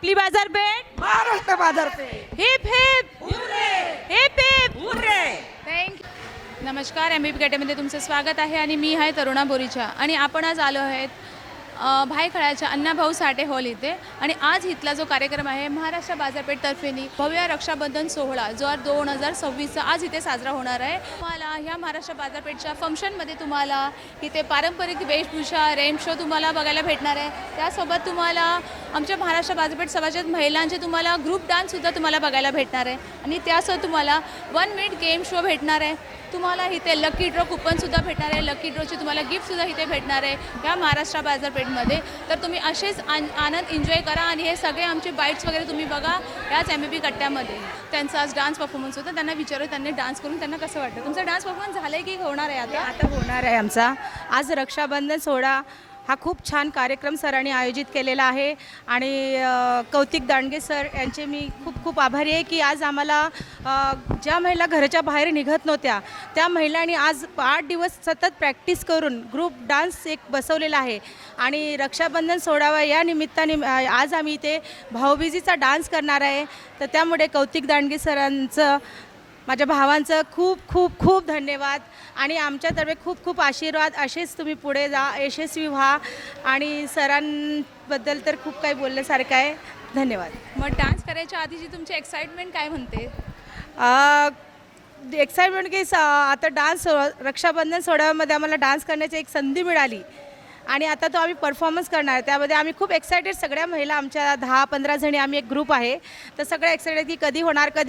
आपली बाजारपेठ, महाराष्ट्र बाजारपेठ. Heap heap heap heap. Thank you. नमस्कार, MBP अकॅडमीमध्ये तुमचं स्वागत आहे आणि मी आहे तरुणा बोरीच्या आणि आपण आज आलो आहेत भायखळ्याच्या अण्णाभाऊ साठे हॉल इथे. आणि आज इथला जो कार्यक्रम आहे महाराष्ट्र बाजारपेठतर्फेनी भव्य रक्षाबंधन सोहळा जो 2026 आज इथे साजरा होणार आहे. तुम्हाला ह्या महाराष्ट्र बाजारपेठच्या फंक्शनमध्ये तुम्हाला इथे पारंपरिक वेशभूषा, रेम्प शो तुम्हाला बघायला भेटणार आहे. त्यासोबत तुम्हाला आमच्या महाराष्ट्र बाजारपेठ सभासद महिलांचे तुम्हाला ग्रुप डान्ससुद्धा तुम्हाला बघायला भेटणार आहे. आणि त्यासोबत तुम्हाला 1 मिनिट गेम शो भेटणार आहे. तुम्हाला इथे लकी ड्रॉ कुपनसुद्धा भेटणार आहे. लकी ड्रॉची तुम्हाला गिफ्टसुद्धा इथे भेटणार आहे ह्या महाराष्ट्र बाजारपेठमध्ये. तर तुम्ही असेच आनंद एन्जॉय करा आणि हे सगळे आमचे बाईट्स वगैरे तुम्ही बघा याच MBP कट्ट्यामध्ये. त्यांचा आज डान्स परफॉर्मन्स होता. त्यांना विचारू त्यांनी डान्स करून त्यांना कसं वाटतं. तुमचा डान्स परफॉर्मन्स झाला आहे की होणार आहे आता होणार आहे आमचा. आज रक्षाबंधन सोहळा हा खूप छान कार्यक्रम सरांनी आयोजित केलेला आहे आणि कौतिक दांडगे सर यांचे मी खूप खूप आभारी आहे की आज आम्हाला ज्या महिला घराच्या बाहेर निघत नव्हत्या त्या महिलांनी आज 8 दिवस सतत प्रॅक्टिस करून ग्रुप डान्स एक बसवलेला आहे. आणि रक्षाबंधन सोहळा या निमित्ताने आज आम्ही इथे भाऊबीजीचा डान्स करणार आहे. तर त्यामुळे कौतिक दांडगे सरांचं, माझ्या भावांचं खूप खूप खूप धन्यवाद आणि आमच्यातर्फे खूप खूप आशीर्वाद. असेच तुम्ही पुढे जा, यशस्वी व्हा. आणि सरांबद्दल तर खूप काही बोलण्यासारखं आहे. धन्यवाद. मग डान्स करायच्या आधीची तुमची एक्साइटमेंट काय म्हणते. एक्साइटमेंट की आता डान्स रक्षाबंधन सोहळ्यामध्ये आम्हाला डान्स करण्याची एक संधी मिळाली आणि आता तो आम्ही परफॉर्मन्स करणार. त्यामध्ये आम्ही खूप एक्सायटेड, सगळ्या महिला आमच्या 10-15 जणी आम्ही एक ग्रुप आहे. तर सगळ्या एक्सायटेड की कधी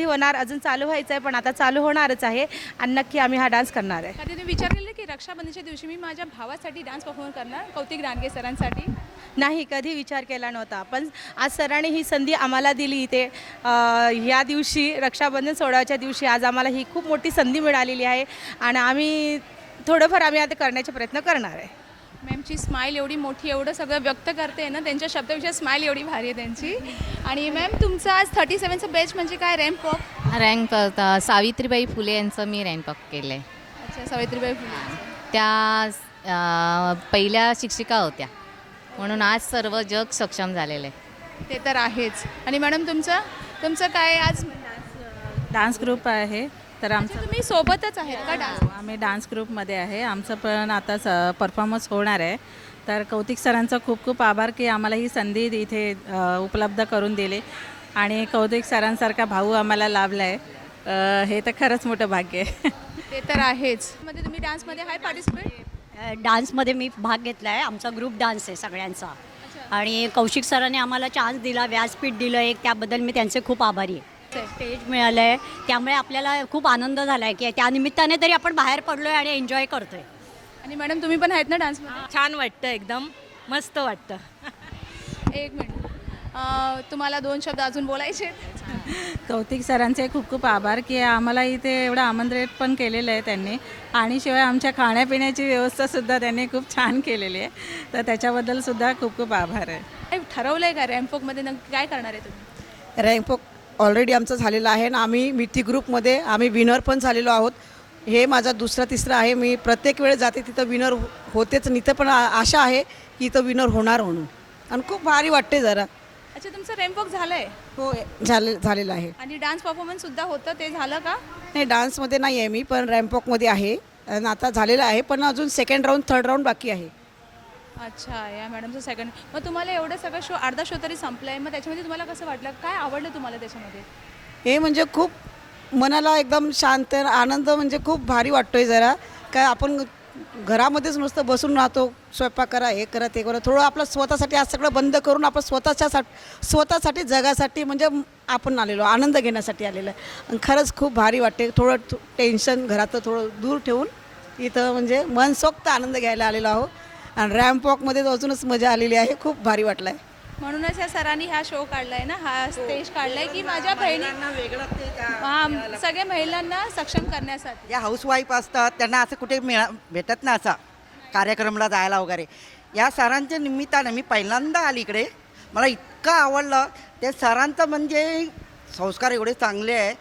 होणार. अजून चालू व्हायचं आहे पण आता चालू होणारच आहे आणि नक्की आम्ही हा डान्स करणार आहे. कधी तुम्ही विचार केलं की रक्षाबंधनच्या दिवशी मी माझ्या भावासाठी डान्स परफॉर्म करणार, कौतिक दांडगे सरांसाठी. नाही, कधी विचार केला नव्हता. पण आज सरांनी ही संधी आम्हाला दिली इथे ह्या दिवशी, रक्षाबंधन सोहळ्याच्या दिवशी आज आम्हाला ही खूप मोठी संधी मिळालेली आहे आणि आम्ही थोडंफार आता करण्याचे प्रयत्न करणार आहे. मॅमची स्माईल एवढी मोठी, एवढं सगळं व्यक्त करते ना, त्यांच्या शब्दापेक्षा स्माईल एवढी भारी आहे त्यांची. आणि मॅम तुमचं आज 37चं बॅच म्हणजे काय ramp walk. Rank Savitribai Phule यांचं मी रँक वॉक केलं आहे. अच्छा, सावित्रीबाई फुले त्या पहिल्या शिक्षिका होत्या म्हणून आज सर्व जग सक्षम झालेलं आहे. ते तर आहेच. आणि मॅडम तुमचं काय आज डान्स ग्रुप आहे तर आमचं तुम्ही सोबतच आहेत का डान्स. आम्ही डान्स ग्रुपमध्ये आहे. आमचं पण आता परफॉर्मन्स होणार आहे. तर कौतिक सरांचं खूप खूप आभार की आम्हाला ही संधी इथे उपलब्ध करून दिली आणि कौतिक सरांसारखा भाऊ आम्हाला लाभला आहे. हे तर खरंच मोठं भाग्य आहे. ते तर आहेच. मध्ये तुम्ही डान्समध्ये आहे पार्टिसिपेट. डान्समध्ये मी भाग घेतला आहे. आमचा ग्रुप डान्स आहे सगळ्यांचा आणि कौशिक सरांनी आम्हाला चान्स दिला, व्यासपीठ दिलं एक, त्याबद्दल मी त्यांचे खूप आभारी आहे. स्टेज मिळालं आहे त्यामुळे आपल्याला खूप आनंद झाला आहे की त्यानिमित्ताने तरी आपण बाहेर पडलो आहे आणि एन्जॉय करतो आहे. आणि मॅडम तुम्ही पण आहेत ना डान्समध्ये. छान वाटतं, एकदम मस्त वाटतं. एक मिनिट, तुम्हाला 2 शब्द अजून बोलायचे. कौतिक सरांचे खूप खूप आभार की आम्हाला इथे एवढं आमंत्रित पण केलेलं आहे त्यांनी आणि शिवाय आमच्या खाण्यापिण्याची व्यवस्थासुद्धा त्यांनी खूप छान केलेली आहे. तर त्याच्याबद्दलसुद्धा खूप खूप आभार आहे. काय ठरवलं आहे का रॅम्पवॉकमध्ये नक्की काय करणार आहे तुम्ही. रँक ऑलरेडी आमचं झालेलं आहे आणि आम्ही मिठी ग्रुपमध्ये आम्ही विनर पण झालेलो आहोत. हे माझा 2रा-3रा आहे. मी प्रत्येक वेळेस जाते तिथं विनर होतेच. इथं पण आशा आहे की इथं विनर होणार म्हणून आणि खूप भारी वाटते जरा. अच्छा, तुमचं रॅम्पवॉक झालं आहे. हो, झालेलं आहे. आणि डान्स परफॉर्मन्ससुद्धा होतं, ते झालं का. नाही, डान्समध्ये नाही आहे मी, पण रॅम्पॉकमध्ये आहे आणि आता झालेलं आहे. पण अजून 2nd राऊंड 3rd राऊंड बाकी आहे. अच्छा, या मॅडमचं 2nd. मग तुम्हाला एवढं सगळं शो, अर्धा शो तरी संपला आहे. मग त्याच्यामध्ये तुम्हाला कसं वाटलं, काय आवडलं तुम्हाला त्याच्यामध्ये. हे म्हणजे खूप मनाला एकदम शांत आनंद, म्हणजे खूप भारी वाटतो आहे जरा. काय आपण घरामध्येच नुसतं बसून राहतो, स्वयंपाक करा, हे करा, ते करा. थोडं आपलं स्वतःसाठी आज सगळं बंद करून आपण स्वतःसाठी जगासाठी म्हणजे आपण आलेलो, आनंद घेण्यासाठी आलेलं आहे. आणि खरंच खूप भारी वाटते. थोडं टेन्शन घरात थोडं दूर ठेवून इथं म्हणजे मनसोक्त आनंद घ्यायला आलेलो आहोत. आणि रॅम्प वॉकमध्ये अजूनच मजा आलेली आहे. खूप भारी वाटलं आहे. म्हणूनच या सरांनी हा शो काढलाय ना, हा स्टेज काढलाय की माझ्या बहिणी, हां, सगळ्या महिलांना सक्षम करण्यासाठी. या हाऊसवाईफ असतात त्यांना असं कुठे भेटत ना असा कार्यक्रमाला जायला वगैरे. या सरांच्या निमित्तानं मी पहिल्यांदा आली इकडे. मला इतकं आवडलं. ते सरांचं म्हणजे संस्कार एवढे चांगले आहे.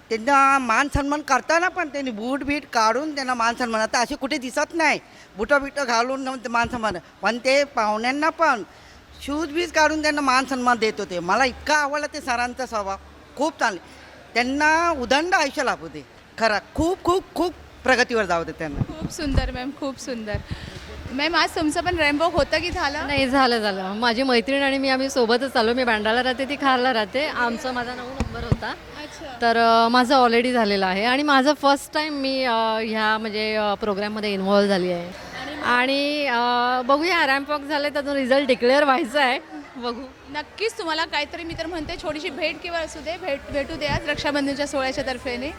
त्यांना मान सन्मान करताना पण त्यांनी बूट बीट काढून त्यांना मान सन्मान, आता असे कुठे दिसत नाही. बुटं बिटं घालून मान सन्मान. पण ते पाहुण्यांना पण शूज बीज काढून त्यांना मान सन्मान देत होते. मला इतका आवडला ते सरांचा स्वभाव, खूप चांगले. त्यांना उदंड आयुष्य लाभू दे, खरं खूप खूप खूप प्रगतीवर जाऊ दे त्यांना. खूप सुंदर मॅम, खूप सुंदर. मॅम आज तुमचं पण रेनबो होतं की झालं? नाही, झालं. माझी मैत्रीण आणि मी आम्ही सोबतच आलो. मी बँड्राला राहते, ती खारला राहते. माझा 9 नंबर होता. अच्छा. तर माझं ऑलरेडी झालेलं आहे आणि माझं फर्स्ट टाईम मी ह्या म्हणजे प्रोग्राममध्ये इन्व्हॉल्व झाली आहे. आणि बघूया, रॅम्प वॉक झालं तर तो रिझल्ट डिक्लेअर व्हायचा आहे, बघू. नक्कीच तुम्हाला काहीतरी, मी तर म्हणते छोटीशी भेट किंवा असू दे, भेटू दे आज रक्षाबंधनच्या सोहळ्याच्या तर्फेने.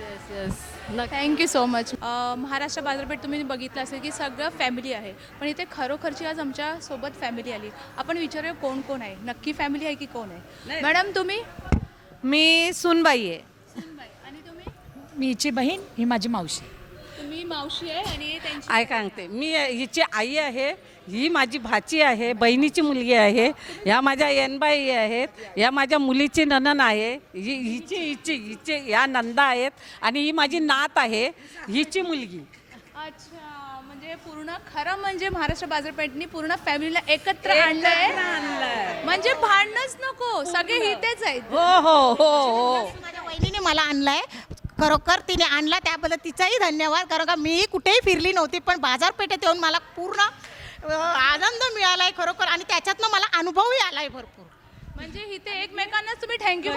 Thank you so much. महाराष्ट्र बाजारपेठ तुम्ही बघितलं असेल की सगळं फॅमिली आहे, पण इथे खरोखरची आज आमच्यासोबत फॅमिली आली. आपण विचारूया कोण कोण आहे, नक्की फॅमिली आहे की कोण आहे? मॅडम तुम्ही? मी सुनबाई आहे. आणि तुम्ही? मी हिची बहीण, ही माझी मावशी. तुम्ही मावशी आहे आणि त्यांची काय सांगते, मी हिची आई आहे, ही माझी भाची आहे, बहिणीची मुलगी आहे. ह्या माझ्या येनबाई आहेत, ह्या माझ्या मुलीची नणन आहे, हिचे ह्या नंदा आहेत आणि ही माझी नात आहे, हिची मुलगी. अच्छा, म्हणजे पूर्ण खरं म्हणजे महाराष्ट्र बाजारपेठनी पूर्ण फॅमिलीला एकत्र आणलंय. म्हणजे भांडणच नको, सगळे इथेच आहेत. हो. माझ्या वहिनीने मला आणलाय, खरोखर तिने आणला त्याबद्दल तिचाही धन्यवाद. कारण का मी कुठेही फिरली नव्हती, पण बाजारपेठेत येऊन मला पूर्ण आनंद मिळालाय खरोखर, आणि त्याच्यातनं मला अनुभवही आलाय भरपूर. म्हणजे इथे एकमेकांनाच तुम्ही थँक्यू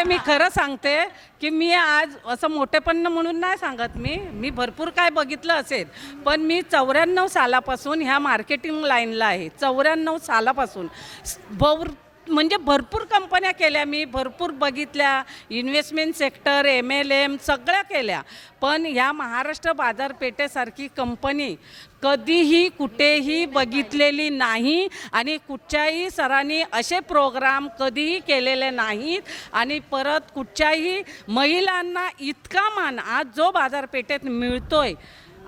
मी खरं सांगते की मी आज असं मोठेपण म्हणून नाही सांगत, मी भरपूर काय बघितलं असेल, पण मी 94 सालापासून ह्या मार्केटिंग लाईनला आहे. 94 सालापासून म्हणजे भरपूर कंपन्या केल्या, मी भरपूर बघितल्या, इन्व्हेस्टमेंट सेक्टर, MLM सगळ्या केल्या, पण ह्या महाराष्ट्र बाजारपेठेसारखी कंपनी कधीही कुठेही बघितलेली नाही आणि कुठच्याही सरांनी असे प्रोग्राम कधीही केलेले नाहीत. आणि परत कुठच्याही महिलांना इतका मान आज जो बाजारपेठेत मिळतोय,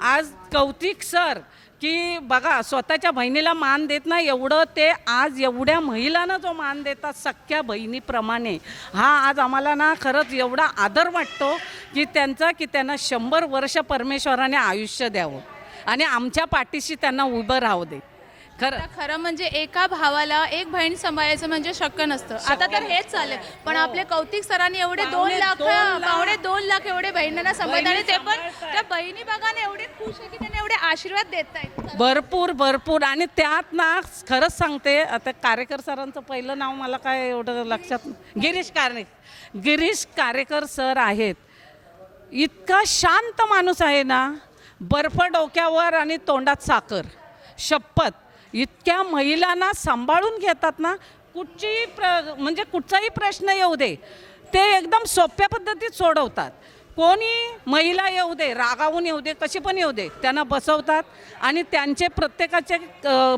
आज कौतिक सर की बघा स्वतःच्या बहिणीला मान देत नाही एवढं ते आज एवढ्या महिलांना जो मान देतात सख्या बहिणीप्रमाणे, हा आज आम्हाला ना खरंच एवढा आदर वाटतो की त्यांना 100 वर्ष परमेश्वराने आयुष्य द्यावं आणि आमच्या पाठीशी त्यांना उभं राहू दे. खरं म्हणजे एका भावाला एक बहीण सांभाळायचं म्हणजे शक्य नसतं. आता तर हेच चाललंय, पण आपले कौतिक सरांनी एवढे 2 लाख एवढे बहिणींना सांभाळतात आणि ते पण त्या बहिणी बघाने एवढे खुश आहे की त्यांना एवढे आशीर्वाद देत आहेत. भरपूर. आणि त्यात ना खरंच सांगते, आता कारेकर सरांचं पहिलं नाव मला काय एवढं लक्षात, गिरीश कारेकर सर आहेत. इतका शांत माणूस आहे ना, बर्फ डोक्यावर आणि तोंडात साखर, शपथ. इतक्या महिलांना सांभाळून घेतात ना, म्हणजे कुठचाही प्रश्न येऊ दे ते एकदम सोप्या पद्धतीत सोडवतात. कोणी महिला येऊ दे, रागावून येऊ दे, कशी पण येऊ दे, त्यांना बसवतात आणि त्यांचे प्रत्येकाचे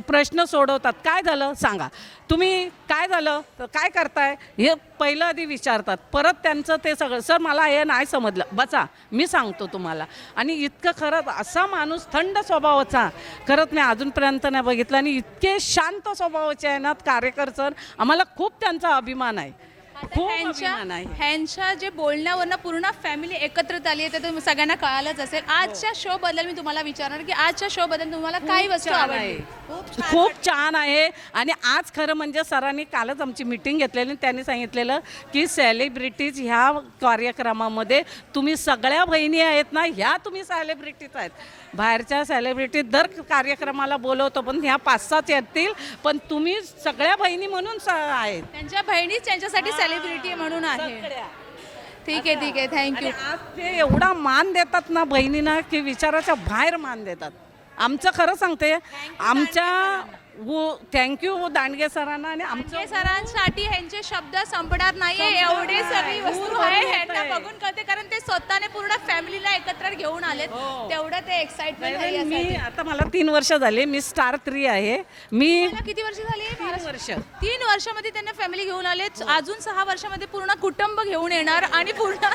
प्रश्न सोडवतात. काय झालं सांगा, तुम्ही काय झालं, काय करताय, हे पहिलं आधी विचारतात. परत त्यांचं ते सगळं, सर मला हे नाही समजलं, बसा मी सांगतो तुम्हाला. आणि इतकं खरंच असा माणूस थंड स्वभावाचा खरंच मी अजूनपर्यंत नाही बघितला. आणि इतके शांत स्वभावाचे आहे ना कारेकर सर, आम्हाला खूप त्यांचा अभिमान आहे. ह्यांच्या जे बोलण्यावरनं पूर्ण फॅमिली एकत्रित आली आहे, ते सगळ्यांना कळालंच असेल. आजच्या शो बद्दल मी तुम्हाला विचारणार की आजच्या शो बद्दल तुम्हाला काही वस्तू आवडली? खूप छान आहे. आणि आज खरं म्हणजे सरांनी कालच आमची मीटिंग घेतलेली, त्यांनी सांगितलेलं की सेलिब्रिटीज ह्या कार्यक्रमामध्ये तुम्ही सगळ्या बहिणी आहेत ना, ह्या तुम्ही सेलिब्रिटीज आहेत. बाहेरच्या सेलिब्रिटी दर कार्यक्रमाला बोलवतो, पण ह्या 5-6 येतील, पण तुम्ही सगळ्या बहिणी म्हणून आहेत. त्यांच्या बहिणीच त्यांच्यासाठी सेलिब्रिटी म्हणून आहे. ठीक आहे, थँक्यू. आज ते एवढा मान देतात ना बहिणींना की विचाराच्या बाहेर मान देतात. आमचं खरं सांगते, आमच्या थँक्यू दांडगे सरांना. आणि आमच्या सरांसाठी ह्यांचे शब्द संपणार नाहीये, एवढी सगळी वस्तू आहे ह्यांना बघून कळते, कारण ते स्वतःने पूर्ण फॅमिलीला एकत्र घेऊन आलेत. तेवढं ते एक्साइटमेंट. मी आता मला 3 वर्ष झाले, मी स्टार 3 आहे. मी किती वर्ष झाली? 3 वर्षामध्ये त्यांना फॅमिली घेऊन आले. अजून 6 वर्षामध्ये पूर्ण कुटुंब घेऊन येणार आणि पूर्ण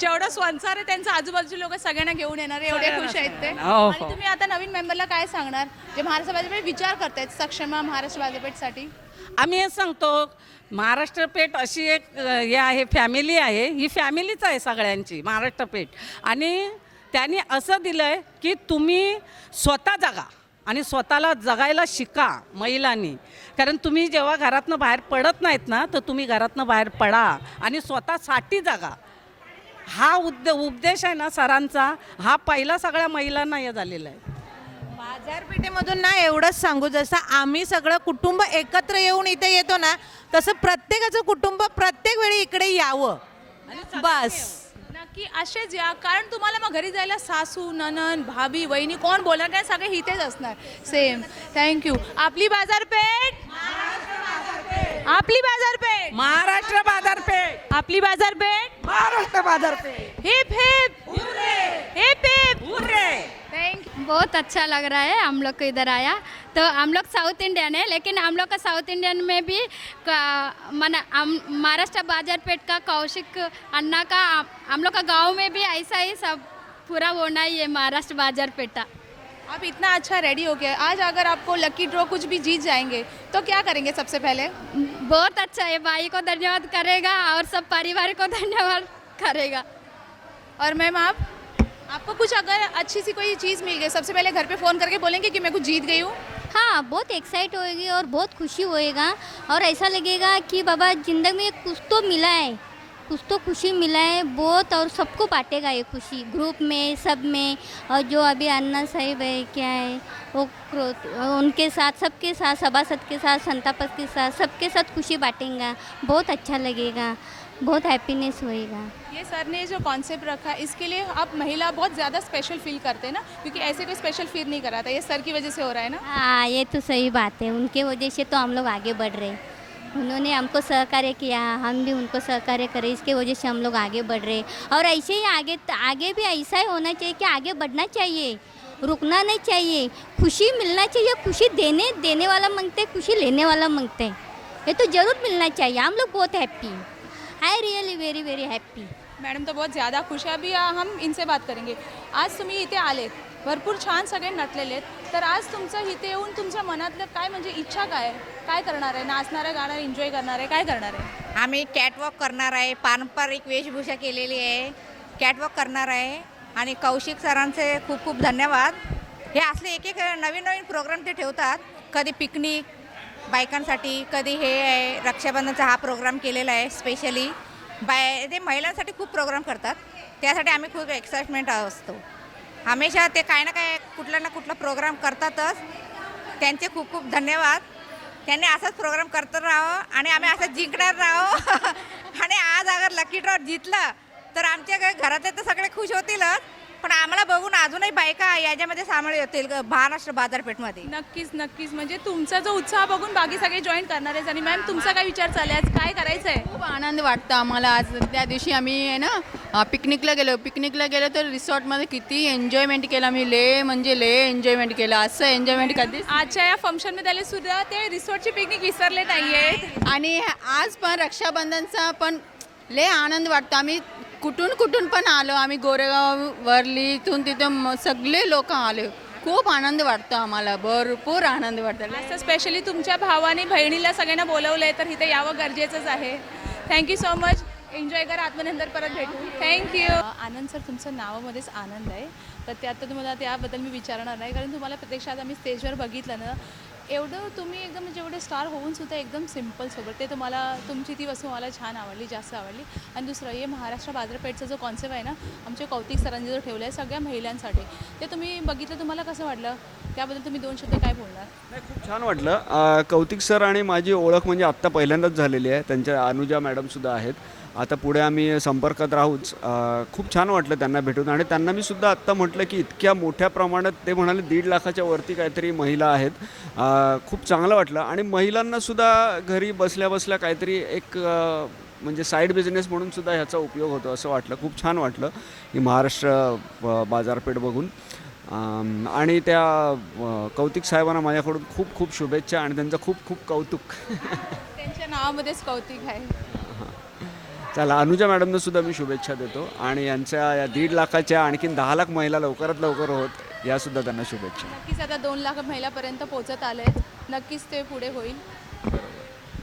जेवढा संसार आहे त्यांचा आजूबाजूचे लोक सगळ्यांना घेऊन येणार. एवढे खुश आहेत ते. आणि तुम्ही आता नवीन मेंबरला काय सांगणार जे महाराष्ट्र बाजारपेठ विचार करतायत सक्षम महाराष्ट्र बाजारपेठसाठी? आम्ही हे सांगतो, महाराष्ट्र पेठ अशी एक हे आहे, फॅमिली आहे, ही फॅमिलीच आहे सगळ्यांची महाराष्ट्र पेठ. आणि त्यांनी असं दिलं आहे की तुम्ही स्वतः जगा आणि स्वतःला जगायला शिका महिलांनी. कारण तुम्ही जेव्हा घरातनं बाहेर पडत नाहीत ना, तर तुम्ही घरातनं बाहेर पडा आणि स्वतःसाठी जगा. हा उपदेश आहे ना सरांचा, हा पहिला सगळ्या महिलांना हे झालेला आहे. बाजारपेठेमधून ना एवढंच सांगू, जसं आम्ही सगळं कुटुंब एकत्र येऊन इथे येतो ना, तसं प्रत्येकाचं कुटुंब प्रत्येक वेळी इकडे यावं बस. नक्की असेच या, कारण तुम्हाला मग घरी जायला सासू, ननन, भाभी, वहिनी कोण बोलणार, काय सगळे इथेच असणार. सेम. थँक्यू. आपली बाजारपेठ, आपली बाजारपेठ, महाराष्ट्र बाजारपेठ, आपली बाजारपेठ, महाराष्ट्र बाजारपेठ. Heap heap heap heap. Thank बहुत अच्छा लग रहा है हम लोग को इधर आया. तो हम लोग साउथ इंडियन है, लेकिन हम लोग का साउथ इंडियन में भी महाराष्ट्र बाजारपेठ का कौशिक अन्ना का हम लोग का गांव में भी ऐसा ही सब पूरा होना ही है महाराष्ट्र बाजारपेठा. आप इतना अच्छा रेडी हो गया, आज अगर आपको लकी ड्रॉ कुछ भी जीत जाएंगे तो क्या करेंगे सबसे पहले? बहुत अच्छा है, भाई को धन्यवाद करेगा और सब परिवार को धन्यवाद करेगा. और मैम आपको कुछ अगर अच्छी सी कोई चीज़ मिल गई, सबसे पहले घर पे फ़ोन करके बोलेंगे कि मैं कुछ जीत गई हूँ? हाँ, बहुत एक्साइट होएगी और बहुत खुशी होएगा और ऐसा लगेगा कि बाबा ज़िंदगी में कुछ तो मिला है, कुछ तो खुशी मिला है बहुत, और सबको बांटेगा ये खुशी ग्रुप में सब में. और जो अभी अन्ना साहिब है क्या है वो उनके साथ सबके साथ सभासद के साथ संतापक के साथ सबके साथ खुशी बांटेगा. बहुत अच्छा लगेगा, बहुत हैप्पीनेस होएगा. ये सर ने जो कॉन्सेप्ट रखा है इसके लिए आप महिला बहुत ज़्यादा स्पेशल फील करते हैं ना, क्योंकि ऐसे कोई स्पेशल फील नहीं करा था, ये सर की वजह से हो रहा है ना. हाँ, ये तो सही बात है, उनके वजह से तो हम लोग आगे बढ़ रहे हैं. उन्होंने हमको सहकार्य किया, हम भी उनको सहकार्य करें, इसके वजह से हम लोग आगे बढ़ रहे हैं. और ऐसे ही आगे भी ऐसा ही होना चाहिए कि आगे बढ़ना चाहिए, रुकना नहीं चाहिए, खुशी मिलना चाहिए. खुशी देने वाला मांगते, खुशी लेने वाला मांगते हैं, ये तो ज़रूर मिलना चाहिए. हम लोग बहुत happy, I really very very happy. Madam तर बहुत ज़्यादा खुश आहे. अभी हम इनसे बात करेंगे. आज तुम्ही इथे आलेत, भरपूर छान सगळे नटलेले आहेत, तर आज तुमचं इथे येऊन तुमच्या मनातलं काय म्हणजे इच्छा काय करणार आहे? नाचणार आहे, गाणार, एन्जॉय करणार आहे, काय करणार आहे? आम्ही कॅटवॉक करणार आहे, पारंपरिक वेशभूषा केलेली आहे, कॅटवॉक करणार आहे. आणि कौशिक सरांचे खूप खूप धन्यवाद. हे असले एक नवीन नवीन प्रोग्राम ते ठेवतात. कधी पिकनिक बायकांसाठी, कधी हे आहे रक्षाबंधनचा हा प्रोग्राम केलेला आहे स्पेशली. ते महिलांसाठी खूप प्रोग्राम करतात, त्यासाठी आम्ही खूप एक्साइटमेंट असतो. हमेशा ते काय ना काय कुठला ना कुठला प्रोग्राम करतातच. त्यांचे खूप खूप धन्यवाद. त्यांनी असाच प्रोग्राम करत राहावं आणि आम्ही असंच जिंकणार राहो. आणि आज अगर लकी ड्रॉ जिंकलं तर आमच्या घरातले तर सगळे खुश होतीलच, पण आम्हाला बघून अजूनही बायका याच्यामध्ये सामील होतील महाराष्ट्र बाजारपेठमध्ये. नक्कीच नक्कीच. म्हणजे तुमचा जो उत्साह बघून बाकी सगळे जॉईन करणार आहेत. आणि मॅम तुमचा काय विचार चालला आहे, आज काय करायचं आहे? खूप आनंद वाटतं आम्हाला. आज त्या दिवशी आम्ही आहे ना पिकनिकला गेलो तर रिसॉर्टमध्ये किती एन्जॉयमेंट केला मी. म्हणजे एन्जॉयमेंट केलं. असं एन्जॉयमेंट कधीच. आजच्या या फंक्शनमध्ये आले सुद्धा ते रिसॉर्टची पिकनिक विसरले नाही आहेत. आणि आज पण रक्षाबंधनचा पण लय आनंद वाटतो. आम्ही कुठून पण आलो. आम्ही गोरेगाव, वर्ली इथून तिथं सगळे लोक आले. खूप आनंद वाटतो आम्हाला, भरपूर आनंद वाटतो. असं स्पेशली तुमच्या भावाने बहिणीला सगळ्यांना बोलवलं आहे, तर इथे यावं गरजेचंच आहे. Thank you so much. एन्जॉय करा. आत्मनंतर परत भेटू. थँक्यू. आनंद सर, तुमचं नावामध्येच आनंद आहे, तर ते आता तुम्हाला त्याबद्दल मी विचारणार नाही, कारण तुम्हाला प्रत्यक्षात आम्ही स्टेजवर बघितलं ना, एवढं तुम्ही एकदम म्हणजे एवढे स्टार होऊन सुद्धा एकदम सिम्पल सोबत, ते तुम्हाला तुमची ती वस्तू मला छान आवडली, जास्त आवडली. आणि दुसरं हे महाराष्ट्र बाजारपेठचा जो कॉन्सेप्ट आहे ना, आमच्या कौतिक सरांनी जो ठेवला आहे सगळ्या महिलांसाठी, ते तुम्ही बघितलं, तुम्हाला कसं वाटलं? त्याबद्दल तुम्ही 2 शब्द काय बोलणार? नाही, खूप छान वाटलं. कौतिक सर आणि माझी ओळख म्हणजे आत्ता पहिल्यांदाच झालेली आहे. त्यांच्या अनुजा मॅडमसुद्धा आहेत. आता पुढे आम्ही संपर्कात राहूच. खूप छान वाटलं त्यांना भेटून. आणि त्यांना मी सुद्धा आत्ता म्हटलं की इतक्या मोठ्या प्रमाणात, ते म्हणाले 1.5 लाखाच्या वरती काहीतरी महिला आहेत. खूप चांगलं वाटलं. आणि महिलांनासुद्धा घरी बसल्या बसल्या काहीतरी एक म्हणजे साईड बिझनेस म्हणून सुद्धा ह्याचा उपयोग होतो असं वाटलं. खूप छान वाटलं ही महाराष्ट्र बाजारपेठ बघून. आणि त्या कौतिक साहेबांना माझ्याकडून खूप खूप शुभेच्छा आणि त्यांचं खूप खूप कौतुक. त्यांच्या नावामध्येच कौतिक आहे. चला, अनुजा मॅडमनं सुद्धा मी शुभेच्छा देतो. आणि यांच्या या 1.5 लाखाच्या आणखीन 10 लाख महिला लवकरात लवकर होत, यासुद्धा त्यांना शुभेच्छा. नक्कीच आता 2 लाख महिलापर्यंत पोहोचत आले आहेत. नक्कीच ते पुढे होईल.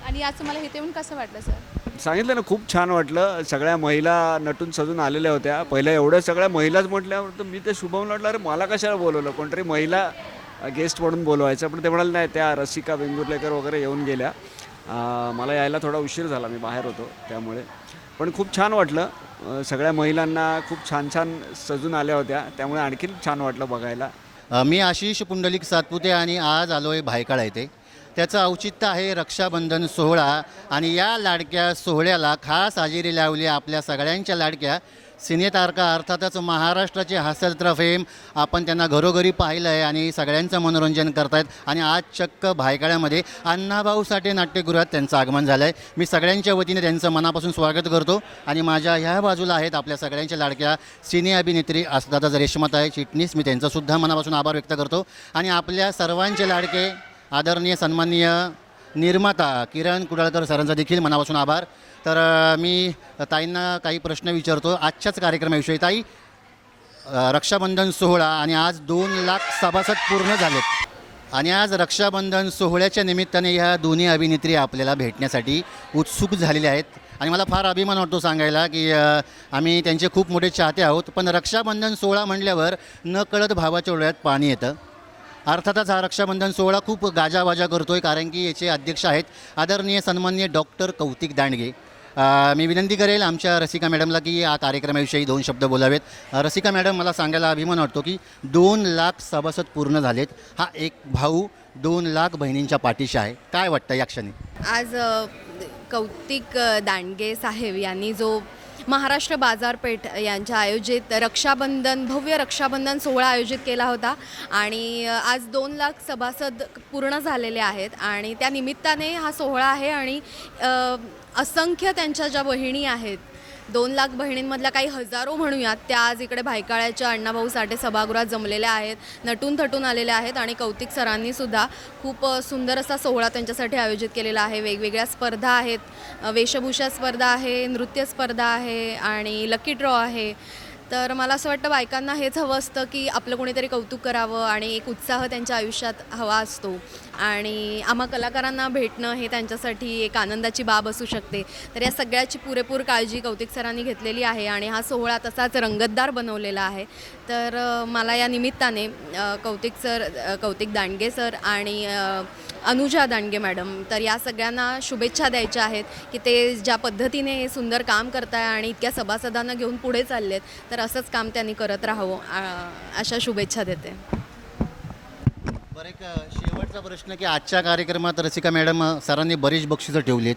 आणि आज तुम्हाला इथे येऊन कसं वाटलं सर? सांगितलं ना, खूप छान वाटलं. सगळ्या महिला नटून सजून आलेल्या होत्या. पहिल्या एवढ्या सगळ्या महिलाच म्हटल्यावर तर मी ते शुभम वाटलं, अरे मला कशाला बोलवलं, कोणतरी महिला गेस्ट म्हणून बोलवायचं, पण ते म्हणाले नाही, त्या रसिका वेंगुर्लेकर वगैरे येऊन गेल्या. मला यायला थोडा उशीर झाला, मी बाहेर होतो त्यामुळे. पण खूप छान वाटलं. सगळ्या महिलांना खूप छान छान सजून आल्या होत्या, त्यामुळे आणखीन छान वाटलं बघायला. मी आशिष पुंडलिक सातपुते आणि आज आलो आहे भायखळा येथे. त्याचं औचित्य आहे रक्षाबंधन सोहळा आणि या लाडक्या सोहळ्याला खास हजेरी लावली आपल्या सगळ्यांच्या लाडक्या सिनेतारका, अर्थातच महाराष्ट्राचे हास्यचित्र फेम. आपण त्यांना घरोघरी पाहिलं आहे आणि सगळ्यांचं मनोरंजन करतायत. आणि आज चक्क भायखळ्यामध्ये अण्णाभाऊ साठे नाट्यगृहात त्यांचं आगमन झालं आहे. मी सगळ्यांच्या वतीने त्यांचं मनापासून स्वागत करतो. आणि माझ्या ह्या बाजूला आहेत आपल्या सगळ्यांच्या लाडक्या सिने अभिनेत्री असतातच रेश्माताई चिटणीस. मी त्यांचंसुद्धा मनापासून आभार व्यक्त करतो. आणि आपल्या सर्वांचे लाडके आदरणीय सन्माननीय निर्माता किरण कुडाळकर सरांचा देखील मनापासून आभार. तर मी ताईंना काही प्रश्न विचारतो आजच्याच कार्यक्रमाविषयी. ताई, रक्षाबंधन सोहळा आणि आज 2 लाख सभासद पूर्ण झालेत आणि आज रक्षाबंधन सोहळ्याच्या निमित्ताने ह्या दोन्ही अभिनेत्री आपल्याला भेटण्यासाठी उत्सुक झालेल्या आहेत. आणि मला फार अभिमान वाटतो सांगायला की आम्ही त्यांचे खूप मोठे चाहते आहोत. पण रक्षाबंधन सोहळा म्हटल्यावर नकळत भावाच्या डोळ्यात पाणी येतं. अर्थातच हा रक्षाबंधन सोहळा खूप गाजावाजा करतो आहे, कारण की याचे अध्यक्ष आहेत आदरणीय सन्माननीय डॉक्टर कौतिक दांडगे. मी विनंती करेल आमच्या रसिका मॅडमला की या कार्यक्रमाविषयी 2 शब्द बोलावेत. रसिका मॅडम, मला सांगायला अभिमान वाटतो की 2 लाख सभासद पूर्ण झालेत. हा एक भाऊ 2 लाख बहिणींच्या पाठीशी आहे. काय वाटतं या क्षणी? आज कौतिक दांडगे साहेब यांनी जो महाराष्ट्र बाजारपेठ यांच्या आयोजित भव्य रक्षाबंधन सोहळा आयोजित केला होता आणि आज 2 लाख सभासद पूर्ण झालेले आहेत आणि त्या निमित्ताने हा सोहळा आहे. आणि असंख्य त्यांच्या ज्या बहिणी आहेत, 2 लाख बहिणींमधल्या काही हजारो म्हणूयात, त्या आज इकडे भायखळ्याच्या अण्णाभाऊ साठे सभागृहात जमलेल्या आहेत, नटून थटून आलेल्या आहेत. आणि कौतिक सरांनी सुद्धा खूप सुंदर असा सोहळा त्यांच्यासाठी आयोजित केलेला आहे. वेगवेगळ्या स्पर्धा आहेत, वेशभूषा स्पर्धा आहे, नृत्य स्पर्धा आहे आणि लकी ड्रॉ आहे. तर मला असं वाटतं बायकांना हेच हवं असतं की आपलं कोणीतरी कौतुक करावं आणि एक उत्साह त्यांच्या आयुष्यात हवा असतो. आणि आम्हा कलाकारांना भेटणं हे त्यांच्यासाठी एक आनंदाची बाब असू शकते. तर या सगळ्याची पुरेपूर काळजी कौतिक सरांनी घेतलेली आहे आणि हा सोहळा तसाच रंगतदार बनवलेला आहे. तर मला या निमित्ताने कौतिक दांडगे सर आणि अनुजा दांडगे मॅडम, तर या सगळ्यांना शुभेच्छा द्यायच्या आहेत की ते ज्या पद्धतीने हे सुंदर काम करत आहे आणि इतक्या सभासदांना घेऊन पुढे चाललेत, तर असंच काम त्यांनी करत राहावं अशा शुभेच्छा देते. बरं, एक शेवटचा प्रश्न की आजच्या कार्यक्रमात रसिका मॅडम सरांनी बरीच बक्षिसं ठेवलीत.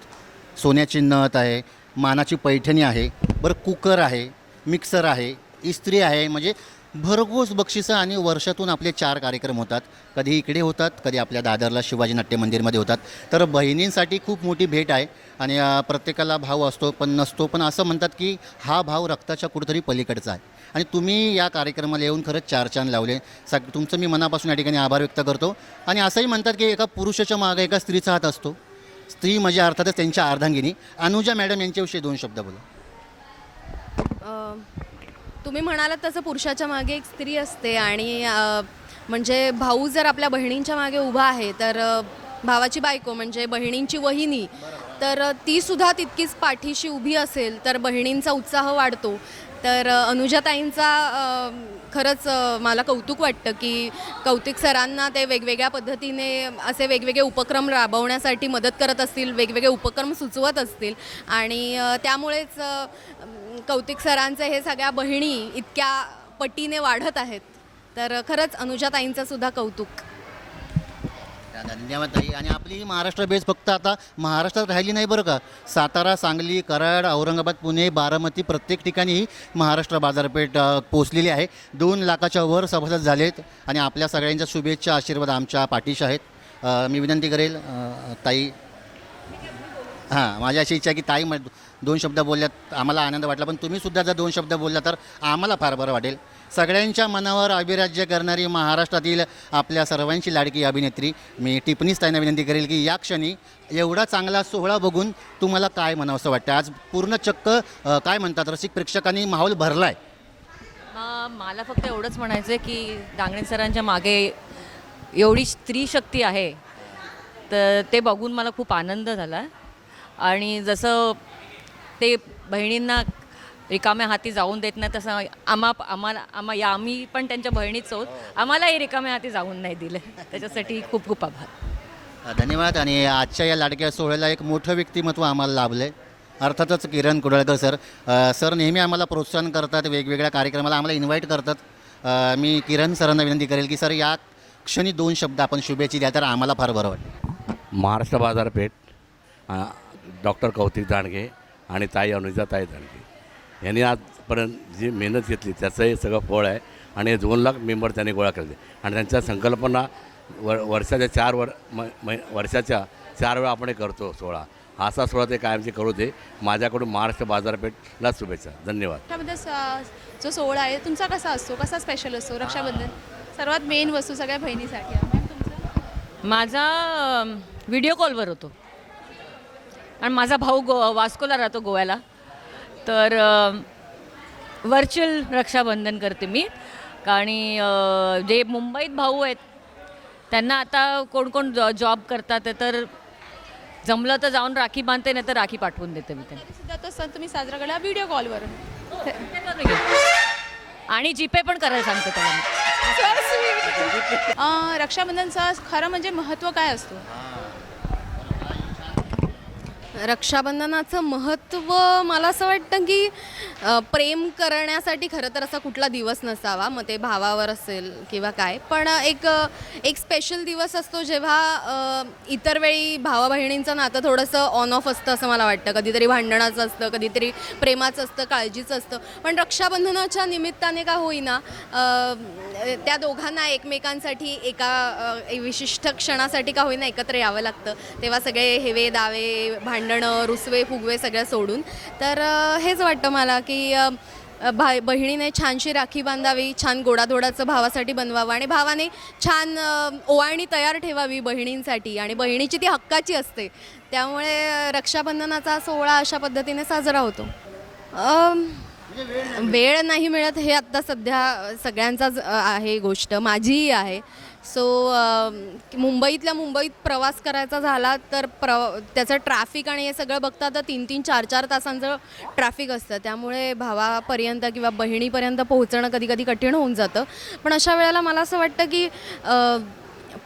सोन्याची नथ आहे, मानाची पैठणी आहे, बरं कुकर आहे, मिक्सर आहे, इस्त्री आहे, म्हणजे भरघोस बक्षिसं. आणि वर्षातून आपले 4 कार्यक्रम होतात. कधी इकडे होतात, कधी आपल्या दादरला शिवाजी नाट्य मंदिरमध्ये होतात. तर बहिणींसाठी खूप मोठी भेट आहे. आणि प्रत्येकाला भाव असतो पण नसतो, पण असं म्हणतात की हा भाव रक्ताच्या कुठेतरी पलीकडचा आहे. आणि तुम्ही या कार्यक्रमाला येऊन खरंच 4 चांद लावले. तुमचं मी मनापासून या ठिकाणी आभार व्यक्त करतो. आणि असंही म्हणतात की एका पुरुषाच्या मागे एका स्त्रीचा हात असतो. स्त्री म्हणजे अर्थातच त्यांच्या अर्धांगिनी. अनुजा मॅडम यांच्याविषयी 2 शब्द बोला. तुम्ही म्हणालात तसं पुरुषाच्या मागे एक स्त्री असते आणि म्हणजे भाऊ जर आपल्या बहिणींच्या मागे उभा आहे तर भावाची बायको म्हणजे बहिणींची वहिनी, तर ती सुद्धा तितकीच पाठीशी उभी असेल तर बहिणींचा उत्साह वाढतो. तर अनुजाताईंचा खरंच मला कौतुक वाटतं की कौतिक सरांना ते वेगवेगळ्या पद्धतीने असे वेगवेगळे उपक्रम राबवण्यासाठी मदत करत असतील, वेगवेगळे उपक्रम सुचवत असतील. आणि त्यामुळेच कौतिक सरांचे हे सगळ्या बहिणी इतक्या पटीने वाढत आहेत. तर खरंच अनुजाताईंचं सुद्धा कौतुक. धन्यवाद ताई. आणि आपली महाराष्ट्र बेस फक्त आता महाराष्ट्रात राहिली नाही बरं का. सातारा, सांगली, कराड, औरंगाबाद, पुणे, बारामती प्रत्येक ठिकाणी ही महाराष्ट्र बाजारपेठ पोचलेली आहे. 2 लाखाच्या वर सभासद झालेत आणि आपल्या सगळ्यांच्या शुभेच्छा आशीर्वाद आमच्या पाठीशी आहेत. मी विनंती करेल ताई, माझी अशी इच्छा आहे की ताई 2 शब्द बोलल्यात, आम्हाला आनंद वाटला. पण तुम्हीसुद्धा जर 2 शब्द बोलला तर आम्हाला फार बरं वाटेल. सगळ्यांच्या मनावर अभिराज्य करणारी महाराष्ट्रातील आपल्या सर्वांची लाडकी अभिनेत्री मी टिपणीस ताईंना विनंती करेल की या क्षणी एवढा चांगला सोहळा बघून तुम्हाला काय म्हणावंसं वाटतं? आज पूर्ण चक्क काय म्हणतात रसिक प्रेक्षकांनी माहोल भरला आहे. मला फक्त एवढंच म्हणायचं आहे की दांगणे सरांच्या मागे एवढी स्त्री शक्ती आहे, तर ते बघून मला खूप आनंद झाला. आणि जसं ते बहिणींना रिकाम्या हाती जाऊन देत नाही, तसं आम्ही पण त्यांच्या बहिणीच आहोत, आम्हालाही रिकाम्या हाती जाऊन नाही दिलं. त्याच्यासाठी खूप खूप आभार. धन्यवाद. आणि आजच्या या लाडक्या सोहळ्याला एक मोठं व्यक्तिमत्व आम्हाला लाभलं आहे, अर्थातच किरण कुडाळकर सर. सर नेहमी आम्हाला प्रोत्साहन करतात, वेगवेगळ्या कार्यक्रमाला आम्हाला इन्व्हाइट करतात. मी किरण सरांना विनंती करेल की सर या क्षणी 2 शब्द आपण शुभेच्छा द्या तर आम्हाला फार बरं वाटेल. महाराष्ट्र बाजारपेठ, डॉक्टर कौतिक दांडगे आणि ताई अनुजाताई दांडगे यांनी आजपर्यंत जी मेहनत घेतली त्याचं हे सगळं फळ आहे. आणि 2 लाख मेंबर त्यांनी गोळा केले आणि त्यांच्या संकल्पना वर्षाच्या 4 वेळा आपण हे करतो सोहळा. असा सोहळा ते कायमचे करू दे. माझ्याकडून महाराष्ट्र बाजारपेठला शुभेच्छा. धन्यवाद. रक्षाबंधन जो सोहळा आहे तुमचा कसा असतो, कसा स्पेशल असतो रक्षाबंधन? सर्वात मेन वस्तू सगळ्या बहिणीसाठी आहे. मॅम तुमचं? माझा व्हिडिओ कॉलवर होतो आणि माझा भाऊ वास्कोला राहतो गोव्याला, तर व्हर्च्युअल रक्षाबंधन करते मी. आणि जे मुंबईत भाऊ आहेत त्यांना आता कोण कोण जॉब करतात तर जमलं तर जाऊन राखी बांधते, नाही तर राखी पाठवून देते मी त्यांना. सुद्धा तो सण तुम्ही साजरा केला व्हिडिओ कॉलवर. आणि जीपे पण करायला सांगते त्याला मी. रक्षाबंधनचं खरं म्हणजे महत्त्व काय असतो? रक्षाबंधनाचं महत्त्व मला असं वाटतं की प्रेम करण्यासाठी खरं तर असा कुठला दिवस नसावा, मग ते भावावर असेल किंवा काय, पण एक स्पेशल दिवस असतो जेव्हा इतर वेळी भावा बहिणींचं नातं थोडंसं ऑन ऑफ असतं असं मला वाटतं. कधीतरी भांडणाचं असतं, कधीतरी प्रेमाचं असतं, काळजीचं असतं, पण रक्षाबंधनाच्या निमित्ताने का होईना त्या दोघांना एकमेकांसाठी एका विशिष्ट क्षणासाठी का होईना एकत्र यावं लागतं. तेव्हा सगळे हेवे दावे, भांडणं, रुसवे फुगवे सगळं सोडून तर हेच वाटतं मला की बहिणीने छानशी राखी बांधावी, छान गोडाधोडाचं भावासाठी बनवावं आणि भावाने छान ओवाळणी तयार ठेवावी बहिणींसाठी, आणि बहिणीची ती हक्काची असते. त्यामुळे रक्षाबंधनाचा सोहळा अशा पद्धतीने साजरा होतो. वेळ नाही मिळत हे आत्ता सध्या सगळ्यांचाच आहे गोष्ट, माझीही आहे. सो मुंबईतल्या मुंबईत प्रवास करायचा झाला तर त्याचं ट्रॅफिक आणि हे सगळं बघता तर 3-3, 4-4 तासांचं ट्रॅफिक असतं. त्यामुळे भावापर्यंत किंवा बहिणीपर्यंत पोहोचणं कधी कधी कठीण होऊन जातं. पण अशा वेळेला मला असं वाटतं की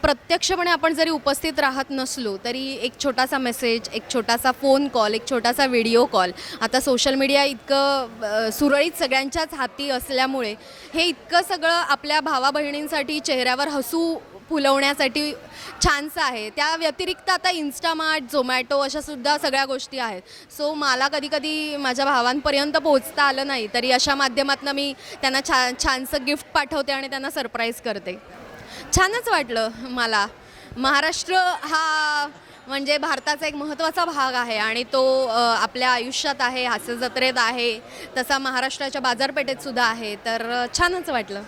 प्रत्यक्षपणे आपण जरी उपस्थित राहत नसलो तरी एक छोटासा मेसेज, एक छोटासा फोन कॉल, एक छोटासा व्हिडिओ कॉल, आता सोशल मीडिया इतकं सुरळीत सगळ्यांच्याच हाती असल्यामुळे हे इतकं सगळं आपल्या भावा बहिणींसाठी चेहऱ्यावर हसू फुलवण्यासाठी छानसं आहे. त्या व्यतिरिक्त आता इन्स्टामार्ट, झोमॅटो अशासुद्धा सगळ्या गोष्टी आहेत. सो मला कधी कधी माझ्या भावांपर्यंत पोहोचता आलं नाही तरी अशा माध्यमातून मी त्यांना छानसं गिफ्ट पाठवते आणि त्यांना सरप्राईज करते. छानच वाटलं मला. महाराष्ट्र हा म्हणजे भारताचा एक महत्त्वाचा भाग आहे आणि तो आपल्या आयुष्यात आहे, हास्य जत्रेत आहे, तसा महाराष्ट्राच्या बाजारपेठेत सुद्धा आहे, तर छानच वाटलं.